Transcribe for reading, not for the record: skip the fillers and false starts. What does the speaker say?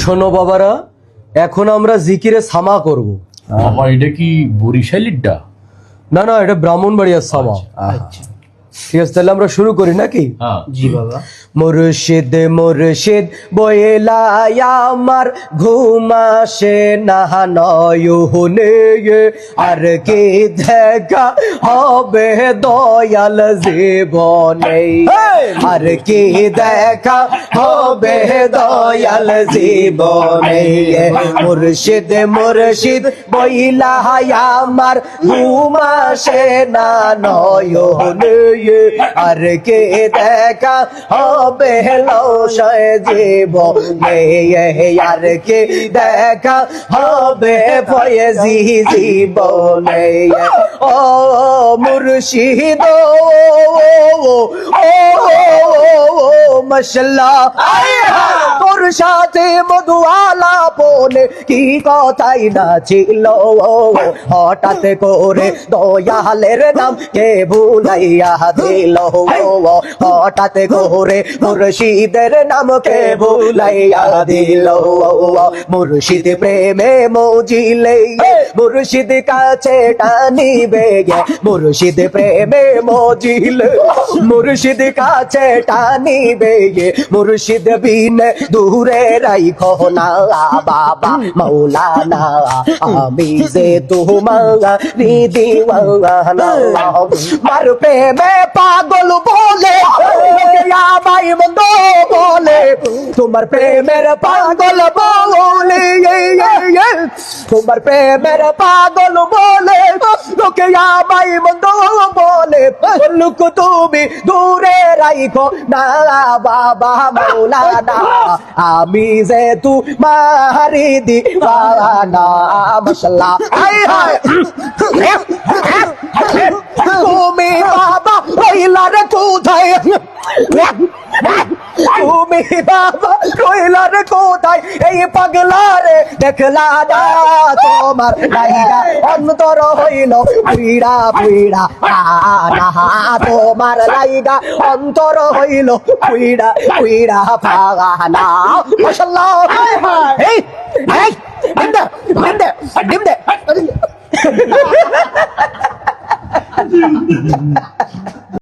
শোনো বাবারা, এখন আমরা জিকিরে সামা করব। বাবা এটা কি বরিশালিরটা? না না, এটা ব্রাহ্মণবাড়িয়ার সামা। ঠিক আছে, তাহলে আমরা শুরু করি নাকি? জি বাবা। মুর্শিদ মুর্শিদ বয়েলাই আমার ঘুমাসে না নয়নে, আর কি দেখা হবে দয়াল জীবনে, আর কি দেখা হবে দয়াল জীবনে। মুর্শিদ মুর্শিদ বয়েলাই আমার ঘুমাসে না নয়নে, আর কে দেখা হবে লৌষয় জীবনে, আর কে দেখা হবে ফয়েজি জীবনে। ও মুর্শিদ মশলা তোর সাথে মধুয়ালা বলে কি কথাই না ছিল, হঠাৎ করে দয়ালের নাম কে ভুলাইয়া দিল, হঠাৎ করে মুর্শিদের নাম কে ভুলাইয়া দিল। মুর্শিদ প্রেমে মজিলে মুর্শিদ কাছে টানিবে, মুর্শিদ প্রেমে মজিলে মুর্শিদ কাছে টানিবে, মুর্শিদ বিন দূরে রাইখো না বাবা মৌলানা, আমি যে তোমার দিওয়ানা। মার প্রেমে পাগল বলে আমায় মন্দ বলে, তোমার প্রেমের পাগল বলে, তোমার প্রেমের পাগল বলে লোকে আমায় মন্দ বলে, লোক তুমি দূরে রাইখো না বাবা মৌলানা, আমি যে তোমারি দিওয়ানা। মাশাআল্লাহ। তুমি বাবা রইলার কোথায়, তুমি বাবা রইলার কোথায়, এই পাগলারে দেখলা না, তোমার লাইগা অন্তর হইল পুইড়া পুইড়া না, তোমার লাইগা অন্তর হইল পুইড়া পুইড়া পাগানা। মাশাআল্লাহ। এই এই ডিম দে